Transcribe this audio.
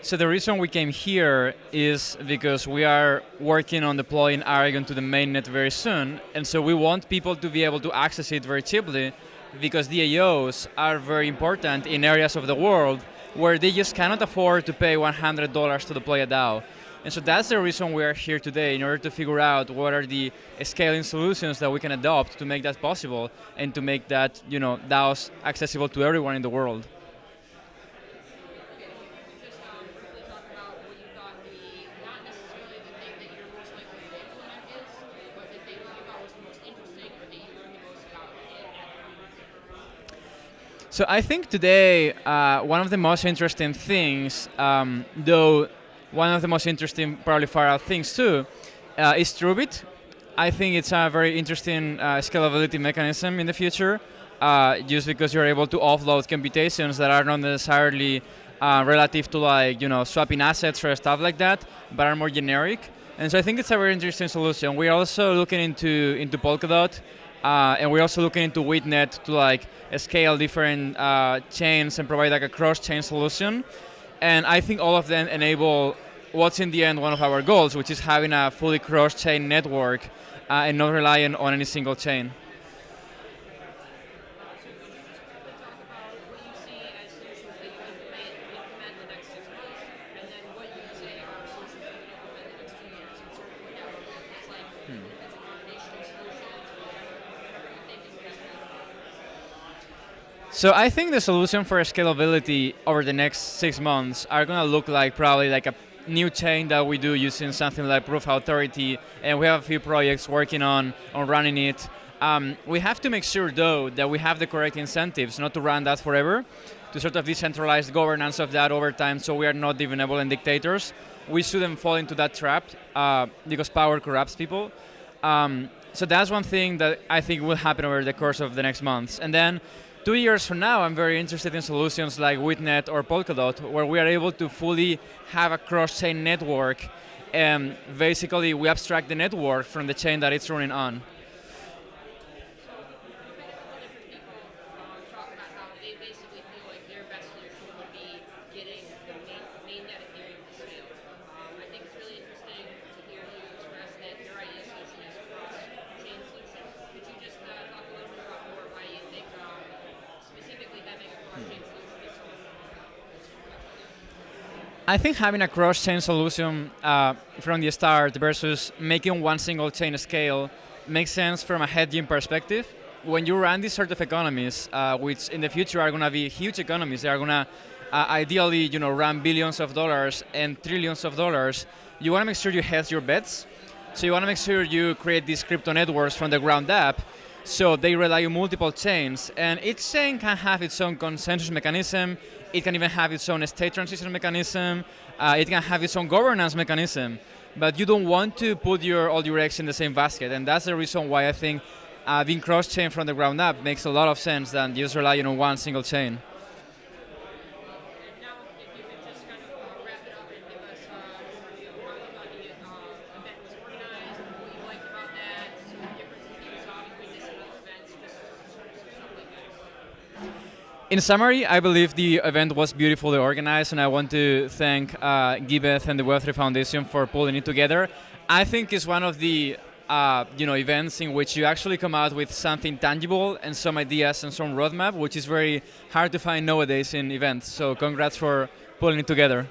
So the reason we came here is because we are working on deploying Aragon to the mainnet very soon, and so we want people to be able to access it very cheaply because DAOs are very important in areas of the world where they just cannot afford to pay $100 to deploy a DAO. And so that's the reason we are here today, in order to figure out what are the scaling solutions that we can adopt to make that possible and to make that, DAOs accessible to everyone in the world. So I think today, one of the most interesting things, though one of the most interesting, probably far out things too, is TrueBit. I think it's a very interesting scalability mechanism in the future, just because you're able to offload computations that are not necessarily relative to swapping assets or stuff like that, but are more generic. And so I think it's a very interesting solution. We're also looking into Polkadot, and we're also looking into Witnet to scale different chains and provide a cross-chain solution. And I think all of them enable what's in the end one of our goals, which is having a fully cross-chain network and not relying on any single chain. So I think the solution for scalability over the next 6 months are going to look probably like a new chain that we do using something like Proof Authority, and we have a few projects working on running it. We have to make sure, though, that we have the correct incentives not to run that forever, to sort of decentralize governance of that over time so we are not the benevolent dictators. We shouldn't fall into that trap because power corrupts people. So that's one thing that I think will happen over the course of the next months. And then 2 years from now, I'm very interested in solutions like Witnet or Polkadot, where we are able to fully have a cross-chain network, and basically we abstract the network from the chain that it's running on. I think having a cross-chain solution from the start versus making one single chain scale makes sense from a hedging perspective. When you run these sort of economies, which in the future are going to be huge economies, they are going to ideally run billions of dollars and trillions of dollars, you want to make sure you hedge your bets. So you want to make sure you create these crypto networks from the ground up, so they rely on multiple chains, and each chain can have its own consensus mechanism. It can even have its own state transition mechanism. It can have its own governance mechanism. But you don't want to put all your eggs in the same basket, and that's the reason why I think being cross-chain from the ground up makes a lot of sense than just relying on one single chain. In summary, I believe the event was beautifully organized, and I want to thank Gibeth and the Web3 Foundation for pulling it together. I think it's one of the events in which you actually come out with something tangible and some ideas and some roadmap, which is very hard to find nowadays in events. So congrats for pulling it together.